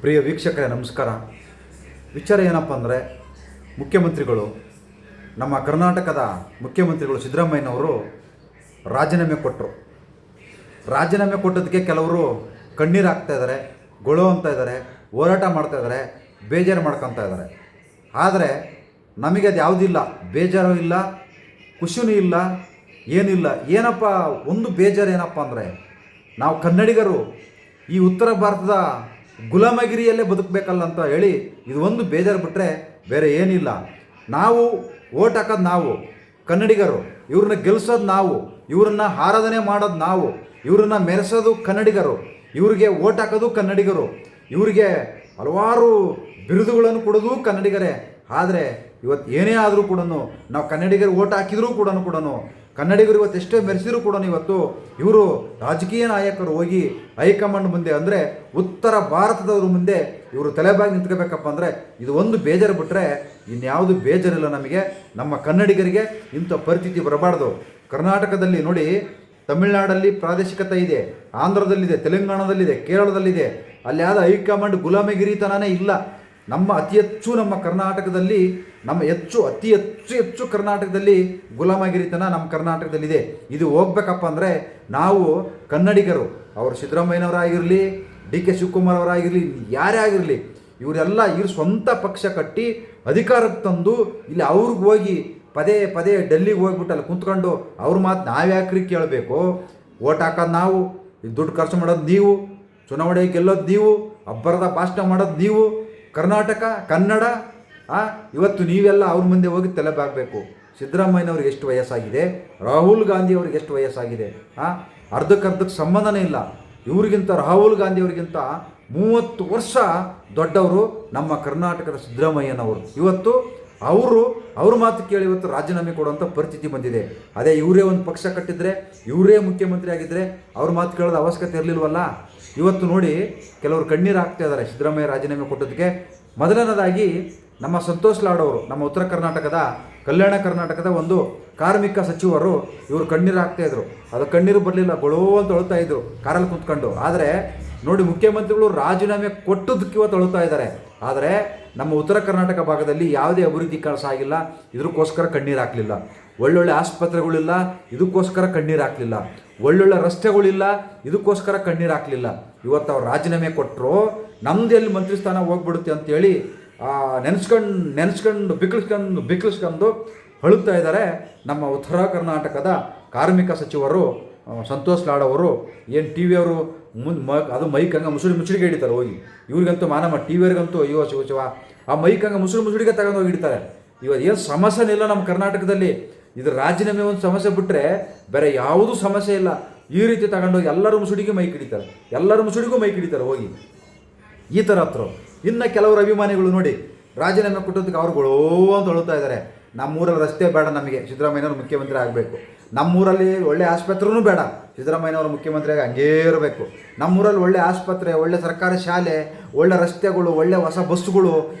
ಪ್ರಿಯ ವೀಕ್ಷಕರೇ ನಮಸ್ಕಾರ. ವಿಚಾರ ಏನಪ್ಪ ಅಂದರೆ, ಮುಖ್ಯಮಂತ್ರಿಗಳು, ನಮ್ಮ ಕರ್ನಾಟಕದ ಮುಖ್ಯಮಂತ್ರಿಗಳು ಸಿದ್ದರಾಮಯ್ಯನವರು ರಾಜೀನಾಮೆ ಕೊಟ್ಟರು. ರಾಜೀನಾಮೆ ಕೊಟ್ಟೋದಕ್ಕೆ ಕೆಲವರು ಕಣ್ಣೀರು ಹಾಕ್ತಾ ಇದ್ದಾರೆ, ಗೊಳೋ ಅಂತ ಇದ್ದಾರೆ, ಹೋರಾಟ ಮಾಡ್ತಾ ಇದ್ದಾರೆ, ಬೇಜಾರು ಮಾಡ್ಕೊತಾ ಇದ್ದಾರೆ. ಆದರೆ ನಮಗೆ ಅದು ಯಾವುದಿಲ್ಲ, ಬೇಜಾರು ಇಲ್ಲ, ಖುಷಿನೂ ಇಲ್ಲ, ಏನಿಲ್ಲ. ಏನಪ್ಪ ಒಂದು ಬೇಜಾರು ಏನಪ್ಪ ಅಂದರೆ, ನಾವು ಕನ್ನಡಿಗರು ಈ ಉತ್ತರ ಭಾರತದ ಗುಲಾಮಗಿರಿಯಲ್ಲೇ ಬದುಕಬೇಕಲ್ಲ ಅಂತ ಹೇಳಿ ಇದು ಒಂದು ಬೇಜಾರು ಬಿಟ್ಟರೆ ಬೇರೆ ಏನಿಲ್ಲ. ನಾವು ಓಟ್ ಹಾಕೋದು ನಾವು ಕನ್ನಡಿಗರು, ಇವ್ರನ್ನ ಗೆಲ್ಲಿಸೋದು ನಾವು, ಇವ್ರನ್ನ ಆರಾಧನೆ ಮಾಡೋದು ನಾವು, ಇವ್ರನ್ನ ಮೆರೆಸೋದು ಕನ್ನಡಿಗರು, ಇವ್ರಿಗೆ ಓಟ್ ಹಾಕೋದು ಕನ್ನಡಿಗರು, ಇವರಿಗೆ ಹಲವಾರು ಬಿರುದುಗಳನ್ನು ಕೊಡೋದು ಕನ್ನಡಿಗರೇ. ಆದರೆ ಇವತ್ತು ಏನೇ ಆದರೂ ಕೂಡ ನಾವು ಕನ್ನಡಿಗರು ಓಟ್ ಹಾಕಿದರೂ ಕೂಡ ಕನ್ನಡಿಗರು ಇವತ್ತು ಎಷ್ಟೇ ಮೆರೆಸಿದ್ರು ಕೂಡ ಇವತ್ತು ಇವರು ರಾಜಕೀಯ ನಾಯಕರು ಹೋಗಿ ಹೈಕಮಾಂಡ್ ಮುಂದೆ, ಅಂದರೆ ಉತ್ತರ ಭಾರತದವ್ರ ಮುಂದೆ ಇವರು ತಲೆಬಾಗಿ ನಿಂತ್ಕೋಬೇಕಪ್ಪ ಅಂದರೆ ಇದು ಒಂದು ಬೇಜಾರು ಬಿಟ್ಟರೆ ಇನ್ಯಾವುದು ಬೇಜಾರಿಲ್ಲ ನಮಗೆ. ನಮ್ಮ ಕನ್ನಡಿಗರಿಗೆ ಇಂಥ ಪರಿಸ್ಥಿತಿ ಬರಬಾರ್ದು. ಕರ್ನಾಟಕದಲ್ಲಿ ನೋಡಿ, ತಮಿಳುನಾಡಲ್ಲಿ ಪ್ರಾದೇಶಿಕತೆ ಇದೆ, ಆಂಧ್ರದಲ್ಲಿದೆ, ತೆಲಂಗಾಣದಲ್ಲಿದೆ, ಕೇರಳದಲ್ಲಿದೆ. ಅಲ್ಲಿ ಯಾವುದು ಹೈಕಮಾಂಡ್ ಗುಲಾಮಗಿರಿತನನೇ ಇಲ್ಲ. ನಮ್ಮ ಅತಿ ಹೆಚ್ಚು ನಮ್ಮ ಕರ್ನಾಟಕದಲ್ಲಿ ಅತಿ ಹೆಚ್ಚು ಕರ್ನಾಟಕದಲ್ಲಿ ಗುಲಾಮಗಿರಿತನ ನಮ್ಮ ಕರ್ನಾಟಕದಲ್ಲಿದೆ. ಇದು ಹೋಗ್ಬೇಕಪ್ಪ ಅಂದರೆ ನಾವು ಕನ್ನಡಿಗರು, ಅವರು ಸಿದ್ದರಾಮಯ್ಯನವರಾಗಿರಲಿ, ಡಿ ಕೆ ಶಿವಕುಮಾರ್ ಅವರಾಗಿರಲಿ, ಯಾರೇ ಆಗಿರಲಿ, ಇವ್ರ ಸ್ವಂತ ಪಕ್ಷ ಕಟ್ಟಿ ಅಧಿಕಾರಕ್ಕೆ ತಂದು ಇಲ್ಲಿ ಅವ್ರಿಗೆ ಹೋಗಿ ಪದೇ ಪದೇ ಡೆಲ್ಲಿಗೆ ಹೋಗ್ಬಿಟ್ಟು ಅಲ್ಲಿ ಕುಂತ್ಕೊಂಡು ಅವ್ರ ಮಾತು ನಾವ್ಯಾಕ್ರಿ ಕೇಳಬೇಕು? ಓಟ್ ಹಾಕೋದು ನಾವು, ದುಡ್ಡು ಖರ್ಚು ಮಾಡೋದು ನೀವು, ಚುನಾವಣೆ ಗೆಲ್ಲೋದು ನೀವು, ಅಬ್ಬರದ ಭಾಷಣ ಮಾಡೋದು ನೀವು. ಕರ್ನಾಟಕ ಕನ್ನಡ ಇವತ್ತು ನೀವೆಲ್ಲ ಅವ್ರ ಮುಂದೆ ಹೋಗಿ ತಲೆಬಾಗಬೇಕು. ಸಿದ್ದರಾಮಯ್ಯನವ್ರಿಗೆ ಎಷ್ಟು ವಯಸ್ಸಾಗಿದೆ, ರಾಹುಲ್ ಗಾಂಧಿ ಅವ್ರಿಗೆ ಎಷ್ಟು ವಯಸ್ಸಾಗಿದೆ, ಅರ್ಧಕ್ಕರ್ಧಕ್ಕೆ ಸಂಬಂಧನೇ ಇಲ್ಲ. ಇವ್ರಿಗಿಂತ ರಾಹುಲ್ ಗಾಂಧಿ ಅವ್ರಿಗಿಂತ 30 ವರ್ಷ ದೊಡ್ಡವರು ನಮ್ಮ ಕರ್ನಾಟಕದ ಸಿದ್ದರಾಮಯ್ಯನವರು. ಇವತ್ತು ಅವ್ರ ಮಾತು ಕೇಳಿ ಇವತ್ತು ರಾಜೀನಾಮೆ ಕೊಡುವಂಥ ಪರಿಸ್ಥಿತಿ ಬಂದಿದೆ. ಅದೇ ಇವರೇ ಒಂದು ಪಕ್ಷ ಕಟ್ಟಿದ್ರೆ, ಇವರೇ ಮುಖ್ಯಮಂತ್ರಿ ಆಗಿದ್ದರೆ ಅವ್ರ ಮಾತು ಕೇಳೋದು ಅವಶ್ಯಕತೆ ಇರಲಿಲ್ವಲ್ಲ. ಇವತ್ತು ನೋಡಿ, ಕೆಲವರು ಕಣ್ಣೀರು ಹಾಕ್ತಾ ಇದ್ದಾರೆ ಸಿದ್ದರಾಮಯ್ಯ ರಾಜೀನಾಮೆ ಕೊಟ್ಟೋದಕ್ಕೆ. ಮೊದಲನೇದಾಗಿ ನಮ್ಮ ಸಂತೋಷ್ ಲಾಡ್ ಅವರು, ನಮ್ಮ ಉತ್ತರ ಕರ್ನಾಟಕದ ಕಲ್ಯಾಣ ಕರ್ನಾಟಕದ ಒಂದು ಕಾರ್ಮಿಕ ಸಚಿವರು, ಇವರು ಕಣ್ಣೀರು ಹಾಕ್ತಾಯಿದ್ರು. ಅದು ಕಣ್ಣೀರು ಬರಲಿಲ್ಲ, ಗೊಳೋ ಅಂತ ಅಳ್ತಾ ಇದ್ರು ಕಾರಲ್ಲಿ ಕುಂತ್ಕೊಂಡು. ಆದರೆ ನೋಡಿ, ಮುಖ್ಯಮಂತ್ರಿಗಳು ರಾಜೀನಾಮೆ ಕೊಟ್ಟೋದಕ್ಕೆ ಇವತ್ತು ಅಳ್ತಾ ಇದ್ದಾರೆ. ಆದರೆ ನಮ್ಮ ಉತ್ತರ ಕರ್ನಾಟಕ ಭಾಗದಲ್ಲಿ ಯಾವುದೇ ಅಭಿವೃದ್ಧಿ ಕೆಲಸ ಆಗಿಲ್ಲ, ಇದಕ್ಕೋಸ್ಕರ ಕಣ್ಣೀರು ಹಾಕಲಿಲ್ಲ. ಒಳ್ಳೊಳ್ಳೆ ಆಸ್ಪತ್ರೆಗಳಿಲ್ಲ, ಇದಕ್ಕೋಸ್ಕರ ಕಣ್ಣೀರು ಹಾಕಲಿಲ್ಲ. ಒಳ್ಳೊಳ್ಳೆ ರಸ್ತೆಗಳಿಲ್ಲ, ಇದಕ್ಕೋಸ್ಕರ ಕಣ್ಣೀರು ಹಾಕಲಿಲ್ಲ. ಇವತ್ತು ಅವ್ರು ರಾಜೀನಾಮೆ ಕೊಟ್ಟರು, ನಮ್ದು ಎಲ್ಲಿ ಮಂತ್ರಿ ಸ್ಥಾನ ಹೋಗ್ಬಿಡುತ್ತೆ ಅಂತೇಳಿ ನೆನೆಸ್ಕೊಂಡು ಬಿಕ್ಕಿಸ್ಕೊಂಡು ಅಳುತ್ತಾ ಇದ್ದಾರೆ ನಮ್ಮ ಉತ್ತರ ಕರ್ನಾಟಕದ ಕಾರ್ಮಿಕ ಸಚಿವರು ಸಂತೋಷ್ ಲಾಡ್ ಅವರು. ಏನು ಟಿ ವಿ ಅವರು ಅದು ಮೈಕ್ ಹಂಗೆ ಮುಸುಡಿಗೆ ಹಿಡಿತಾರೆ ಹೋಗಿ. ಇವ್ರಿಗಂತೂ ಮಾನಮ್ಮ, ಟಿ ವಿಯವ್ರಿಗಂತೂ ಅಯ್ಯೋ ಶಿವ, ಆ ಮೈಕ್ ಹಂಗೆ ಮುಸುಡಿಗೆ ತಗೊಂಡು ಹೋಗಿ ಹಿಡಿತಾರೆ. ಇವತ್ತು ಏನು ಸಮಸ್ಯೆನೇ ಇಲ್ಲ ನಮ್ಮ ಕರ್ನಾಟಕದಲ್ಲಿ. ಇದು ರಾಜೀನಾಮೆ ಒಂದು ಸಮಸ್ಯೆ ಬಿಟ್ಟರೆ ಬೇರೆ ಯಾವುದೂ ಸಮಸ್ಯೆ ಇಲ್ಲ. ಈ ರೀತಿ ತಗೊಂಡೋಗಿ ಎಲ್ಲರೂ ಮುಸುಡಿಗೆ ಮೈಕ್ ಹಿಡಿತಾರೆ, ಎಲ್ಲರೂ ಮುಸುಡಿಗೂ ಮೈಕ್ ಹಿಡಿತಾರೆ ಹೋಗಿ, ಈ ಥರ ಹತ್ರ. ಇನ್ನು ಕೆಲವರು ಅಭಿಮಾನಿಗಳು ನೋಡಿ, ರಾಜೀನಾಮೆ ಕೊಟ್ಟೋದಕ್ಕೆ ಅವ್ರುಗಳು ಅಂತ ಅಳುತ್ತಾ ಇದ್ದಾರೆ. ನಮ್ಮೂರಲ್ಲಿ ರಸ್ತೆ ಬೇಡ, ನಮಗೆ ಸಿದ್ದರಾಮಯ್ಯನವರು ಮುಖ್ಯಮಂತ್ರಿ ಆಗಬೇಕು. ನಮ್ಮೂರಲ್ಲಿ ಒಳ್ಳೆ ಆಸ್ಪತ್ರೆನೂ ಬೇಡ, ಸಿದ್ದರಾಮಯ್ಯನವರು ಮುಖ್ಯಮಂತ್ರಿಯಾಗಿ ಹಂಗೇ ಇರಬೇಕು. ನಮ್ಮೂರಲ್ಲಿ ಒಳ್ಳೆ ಆಸ್ಪತ್ರೆ, ಒಳ್ಳೆ ಸರ್ಕಾರಿ ಶಾಲೆ, ಒಳ್ಳೆ ರಸ್ತೆಗಳು, ಒಳ್ಳೆ ಹೊಸ ಬಸ್ಸುಗಳು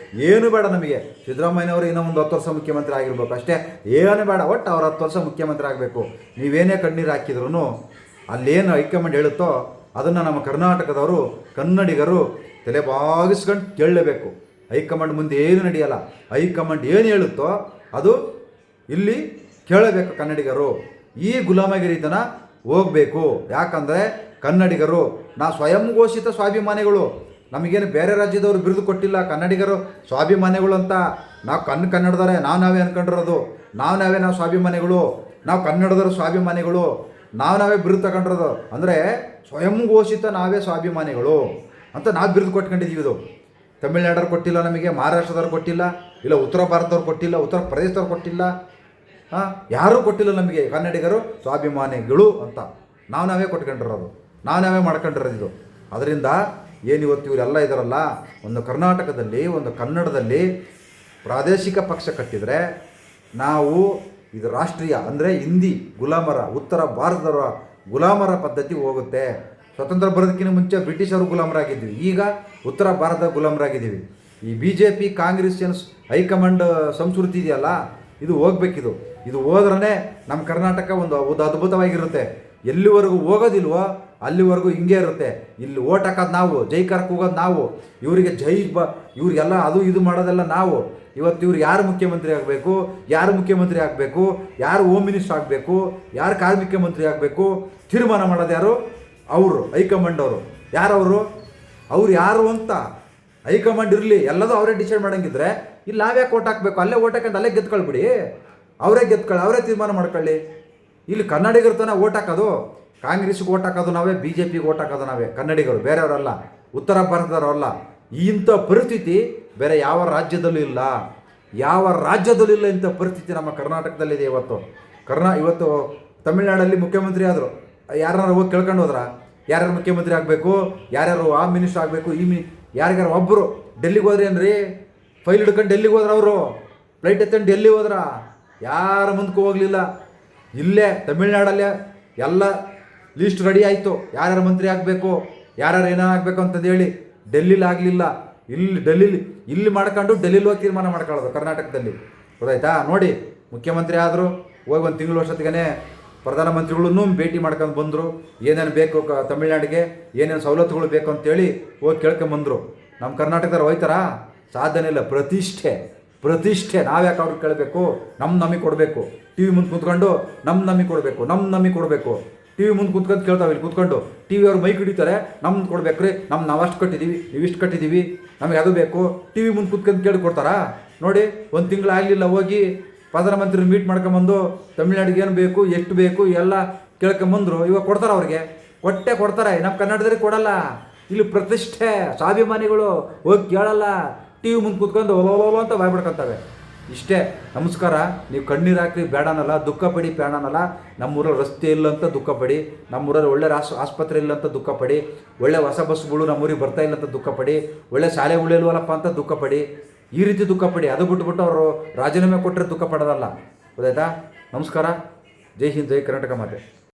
ಏನು ಬೇಡ ನಮಗೆ. ಸಿದ್ದರಾಮಯ್ಯನವರು ಇನ್ನೂ ಒಂದು 10 ವರ್ಷ ಮುಖ್ಯಮಂತ್ರಿ ಆಗಿರ್ಬೇಕು ಅಷ್ಟೇ, ಏನು ಬೇಡ. ಒಟ್ಟು ಅವ್ರು 10 ವರ್ಷ ಮುಖ್ಯಮಂತ್ರಿ ಆಗಬೇಕು. ನೀವೇನೇ ಕಣ್ಣೀರು ಹಾಕಿದ್ರು ಅಲ್ಲೇನು ಹೈಕಮಾಂಡ್ ಹೇಳುತ್ತೋ ಅದನ್ನು ನಮ್ಮ ಕರ್ನಾಟಕದವರು ಕನ್ನಡಿಗರು ತಲೆ ಬಾಗಿಸ್ಕೊಂಡು ಕೇಳಲೇಬೇಕು. ಹೈಕಮಾಂಡ್ ಮುಂದೆ ಏನು ನಡೆಯಲ್ಲ, ಹೈಕಮಾಂಡ್ ಏನು ಹೇಳುತ್ತೋ ಅದು ಇಲ್ಲಿ ಕೇಳಬೇಕು ಕನ್ನಡಿಗರು. ಈ ಗುಲಾಮಗಿರಿತನ ಹೋಗಬೇಕು. ಯಾಕಂದರೆ ಕನ್ನಡಿಗರು ಸ್ವಯಂ ಘೋಷಿತ ಸ್ವಾಭಿಮಾನಿಗಳು. ನಮಗೇನು ಬೇರೆ ರಾಜ್ಯದವರು ಬಿರುದು ಕೊಟ್ಟಿಲ್ಲ, ಕನ್ನಡಿಗರು ಸ್ವಾಭಿಮಾನಿಗಳು ಅಂತ ನಾವು ಕನ್ನಡದವರೇ ನಾವೇ ಅಂದ್ಕೊಂಡಿರೋದು. ನಾವೇ ಸ್ವಾಭಿಮಾನಿಗಳು, ನಾವು ಕನ್ನಡದವರು ಸ್ವಾಭಿಮಾನಿಗಳು, ನಾವೇ ಬಿರುದು ತಗೊಂಡಿರೋದು. ಅಂದರೆ ಸ್ವಯಂ ಘೋಷಿತ ನಾವೇ ಸ್ವಾಭಿಮಾನಿಗಳು ಅಂತ ನಾವು ಬಿರುದು ಕೊಟ್ಕೊಂಡಿದ್ದೀವಿ. ಇದು ತಮಿಳ್ನಾಡವ್ರು ಕೊಟ್ಟಿಲ್ಲ ನಮಗೆ, ಮಹಾರಾಷ್ಟ್ರದವ್ರು ಕೊಟ್ಟಿಲ್ಲ, ಇಲ್ಲ ಉತ್ತರ ಭಾರತದವ್ರು ಕೊಟ್ಟಿಲ್ಲ, ಉತ್ತರ ಪ್ರದೇಶದವ್ರು ಕೊಟ್ಟಿಲ್ಲ, ಯಾರೂ ಕೊಟ್ಟಿಲ್ಲ ನಮಗೆ. ಕನ್ನಡಿಗರು ಸ್ವಾಭಿಮಾನಿಗಳು ಅಂತ ನಾವೇ ಕೊಟ್ಕೊಂಡಿರೋದು, ನಾವೇ ಮಾಡ್ಕೊಂಡಿರೋದು ಇದು. ಅದರಿಂದ ಏನಿವತ್ತು ಇವರೆಲ್ಲ ಇದ್ದಾರಲ್ಲ, ಒಂದು ಕರ್ನಾಟಕದಲ್ಲಿ, ಒಂದು ಕನ್ನಡದಲ್ಲಿ ಪ್ರಾದೇಶಿಕ ಪಕ್ಷ ಕಟ್ಟಿದರೆ ನಾವು ಇದು ರಾಷ್ಟ್ರೀಯ, ಅಂದರೆ ಹಿಂದಿ ಗುಲಾಮರ, ಉತ್ತರ ಭಾರತದವರ ಗುಲಾಮರ ಪದ್ಧತಿ ಹೋಗುತ್ತೆ. ಸ್ವತಂತ್ರ ಬರೋದಕ್ಕಿಂತ ಮುಂಚೆ ಬ್ರಿಟಿಷರು ಗುಲಾಮರಾಗಿದ್ವಿ, ಈಗ ಉತ್ತರ ಭಾರತದ ಗುಲಾಮರಾಗಿದ್ದೀವಿ. ಈ BJP ಕಾಂಗ್ರೆಸ್ ಹೈಕಮಾಂಡ್ ಸಂಸ್ಕೃತಿ ಇದೆಯಲ್ಲ, ಇದು ಹೋಗ್ಬೇಕಿದು. ಇದು ಹೋದ್ರೇ ನಮ್ಮ ಕರ್ನಾಟಕ ಒಂದು ಅದ್ಭುತವಾಗಿರುತ್ತೆ. ಎಲ್ಲಿವರೆಗೂ ಹೋಗೋದಿಲ್ವೋ ಅಲ್ಲಿವರೆಗೂ ಹಿಂಗೆ ಇರುತ್ತೆ. ಇಲ್ಲಿ ಓಟ್ ಹಾಕೋದು ನಾವು, ಜೈಕಾರಕ್ಕೆ ಹೋಗೋದು ನಾವು, ಇವರಿಗೆ ಇವ್ರಿಗೆಲ್ಲ ಅದು ಇದು ಮಾಡೋದೆಲ್ಲ ನಾವು. ಇವತ್ತು ಇವ್ರು ಯಾರು ಮುಖ್ಯಮಂತ್ರಿ ಆಗಬೇಕು, ಯಾರು ಮುಖ್ಯಮಂತ್ರಿ ಆಗಬೇಕು, ಯಾರು ಹೋಮ್ ಮಿನಿಸ್ಟರ್ ಆಗಬೇಕು, ಯಾರು ಕಾರ್ಮಿಕ ಮಂತ್ರಿ ಆಗಬೇಕು, ತೀರ್ಮಾನ ಮಾಡೋದು ಯಾರು? ಅವರು ಹೈಕಮಾಂಡ್ ಅವರು. ಯಾರವರು? ಅವ್ರು ಯಾರು ಅಂತ ಹೈಕಮಾಂಡ್ ಇರಲಿ, ಎಲ್ಲದೂ ಅವರೇ ಡಿಸೈಡ್ ಮಾಡೋಂಗಿದ್ರೆ ಇಲ್ಲಿ ನಾವ್ಯಾಕೆ ಓಟ್ ಹಾಕಬೇಕು? ಅಲ್ಲೇ ಓಟ್ ಹಾಕಂತ ಅಲ್ಲೇ ಗೆದ್ಕೊಳ್ಬಿಡಿ, ಅವರೇ ತೀರ್ಮಾನ ಮಾಡ್ಕೊಳ್ಳಿ. ಇಲ್ಲಿ ಕನ್ನಡಿಗರ ತನ ಓಟ್ ಹಾಕೋದು, ಕಾಂಗ್ರೆಸ್ಗೆ ಓಟ್ ಹಾಕೋದು ನಾವೇ, ಬಿ ಜೆ ಪಿಗೆ ಓಟ್ ಹಾಕೋದು ನಾವೇ, ಕನ್ನಡಿಗರು, ಬೇರೆಯವರಲ್ಲ, ಉತ್ತರ ಭಾರತದವರಲ್ಲ. ಇಂಥ ಪರಿಸ್ಥಿತಿ ಬೇರೆ ಯಾವ ರಾಜ್ಯದಲ್ಲೂ ಇಲ್ಲ, ಇಂಥ ಪರಿಸ್ಥಿತಿ ನಮ್ಮ ಕರ್ನಾಟಕದಲ್ಲಿದೆ ಇವತ್ತು. ಇವತ್ತು ತಮಿಳ್ನಾಡಲ್ಲಿ ಮುಖ್ಯಮಂತ್ರಿ ಆದರು, ಯಾರು ಹೋಗಿ ಕೇಳ್ಕೊಂಡು ಹೋದ್ರ? ಯಾರ್ಯಾರು ಮುಖ್ಯಮಂತ್ರಿ ಆಗಬೇಕು, ಯಾರ್ಯಾರು ಆ ಮಿನಿಸ್ಟರ್ ಆಗಬೇಕು, ಯಾರಿಗಾರು ಒಬ್ಬರು ಡೆಲ್ಲಿಗೆ ಹೋದ್ರಿ ಅನ್ರಿ, ಫೈಲ್ ಹಿಡ್ಕೊಂಡು ಡೆಲ್ಲಿಗೆ ಹೋದ್ರ, ಅವರು ಫ್ಲೈಟ್ ಎತ್ಕೊಂಡು ಡೆಲ್ಲಿಗೆ ಹೋದ್ರ, ಯಾರು ಮುಂದಕ್ಕೆ ಹೋಗಲಿಲ್ಲ. ಇಲ್ಲೇ ತಮಿಳ್ನಾಡಲ್ಲೇ ಎಲ್ಲ ಲೀಸ್ಟ್ ರೆಡಿ ಆಯಿತು, ಯಾರ್ಯಾರು ಮಂತ್ರಿ ಆಗಬೇಕು, ಯಾರ್ಯಾರು ಏನಾಗಬೇಕು ಅಂತಂದೇಳಿ. ಡೆಲ್ಲಿಲಿ ಆಗಲಿಲ್ಲ, ಇಲ್ಲಿ ಮಾಡ್ಕೊಂಡು ಡೆಲ್ಲಿಲಿ ಹೋಗಿ ತೀರ್ಮಾನ ಮಾಡ್ಕೊಳ್ಳೋದು ಕರ್ನಾಟಕದಲ್ಲಿ. ಗೊತ್ತಾಯ್ತಾ? ನೋಡಿ, ಮುಖ್ಯಮಂತ್ರಿ ಆದರು, ಹೋಗಿ ಒಂದು ತಿಂಗಳು ವರ್ಷತ್ತಿಗೆ ಪ್ರಧಾನಮಂತ್ರಿಗಳನ್ನೂ ಭೇಟಿ ಮಾಡ್ಕೊಂಡು ಬಂದರು. ಏನೇನು ಬೇಕು ತಮಿಳ್ನಾಡಿಗೆ, ಏನೇನು ಸವಲತ್ತುಗಳು ಬೇಕು ಅಂತೇಳಿ ಹೋಗಿ ಕೇಳ್ಕೊಂಬಂದರು. ನಮ್ಮ ಕರ್ನಾಟಕದವ್ರು ಹೋಯ್ತಾರಾ? ಸಾಧನೆ ಇಲ್ಲ. ಪ್ರತಿಷ್ಠೆ ನಾವ್ಯಾಕೆ ಅವ್ರಿಗೆ ಕೇಳಬೇಕು? ನಮಗೆ ಕೊಡಬೇಕು. ಟಿ ವಿ ಮುಂದೆ ಕೂತ್ಕೊಂಡು ನಮಗೆ ಕೊಡಬೇಕು. ಟಿ ವಿ ಮುಂದೆ ಕೂತ್ಕೊಂಡು ಕೇಳ್ತಾವೆ, ಇಲ್ಲಿ ಕೂತ್ಕೊಂಡು ಟಿ ವಿ ಅವ್ರು ಮೈಕ್ ಹಿಡಿತಾರೆ, ನಮ್ದು ಕೊಡ್ಬೇಕು ರೀ, ನಾವು ಅಷ್ಟು ಕಟ್ಟಿದ್ದೀವಿ, ಇವಿಷ್ಟು ಕಟ್ಟಿದ್ದೀವಿ, ನಮಗೆ ಅದು ಬೇಕು. ಟಿ ವಿ ಮುಂದೆ ಕೂತ್ಕೊಂಡು ಕೇಳಿಕೊಡ್ತಾರಾ? ನೋಡಿ, ಒಂದು ತಿಂಗಳು ಆಗಲಿಲ್ಲ, ಹೋಗಿ ಪ್ರಧಾನಮಂತ್ರಿ ಮೀಟ್ ಮಾಡ್ಕೊಂಬಂದು ತಮಿಳ್ನಾಡಿಗೆ ಏನು ಬೇಕು, ಎಷ್ಟು ಬೇಕು ಎಲ್ಲ ಕೇಳ್ಕೊಂಬಂದರು. ಇವಾಗ ಕೊಡ್ತಾರೆ, ಅವ್ರಿಗೆ ಕೊಡ್ತಾರೆ. ನಮ್ಮ ಕನ್ನಡದಲ್ಲಿ ಕೊಡಲ್ಲ. ಇಲ್ಲಿ ಪ್ರತಿಷ್ಠೆ, ಸ್ವಾಭಿಮಾನಿಗಳು ಹೋಗಿ ಕೇಳಲ್ಲ, ಟಿ ವಿ ಮುಂದೆ ಕೂತ್ಕೊಂಡು ಓಲೋಲೋ ಅಂತ ಬಾಯ್ಬಿಡ್ಕೊತವೆ. ಇಷ್ಟೇ. ನಮಸ್ಕಾರ. ನೀವು ಕಣ್ಣೀರು ಹಾಕಿ ಬೇಡನಲ್ಲ, ದುಃಖ ಪಡಿ ಬೇಡನಲ್ಲ. ನಮ್ಮೂರಲ್ಲಿ ರಸ್ತೆ ಇಲ್ಲ ಅಂತ ದುಃಖ ಪಡಿ, ನಮ್ಮೂರಲ್ಲಿ ಒಳ್ಳೆ ಆಸ್ಪತ್ರೆ ಇಲ್ಲ ಅಂತ ದುಃಖ ಪಡಿ, ಒಳ್ಳೆ ಹೊಸ ಬಸ್ಗಳು ನಮ್ಮೂರಿಗೆ ಬರ್ತಾ ಇಲ್ಲ ಅಂತ ದುಃಖ ಪಡಿ, ಒಳ್ಳೆ ಶಾಲೆಗಳಿಲ್ವಲ್ಲಪ್ಪ ಅಂತ ದುಃಖ ಪಡಿ. ಈ ರೀತಿ ದುಃಖ ಪಡಿ. ಅದು ಬಿಟ್ಬಿಟ್ಟು ಅವರು ರಾಜೀನಾಮೆ ಕೊಟ್ಟರೆ ದುಃಖ ಪಡೋದಲ್ಲ. ಗೊತ್ತಾಯ್ತಾ? ನಮಸ್ಕಾರ. ಜೈ ಹಿಂದ್, ಜೈ ಕರ್ನಾಟಕ ಮಾತೆ.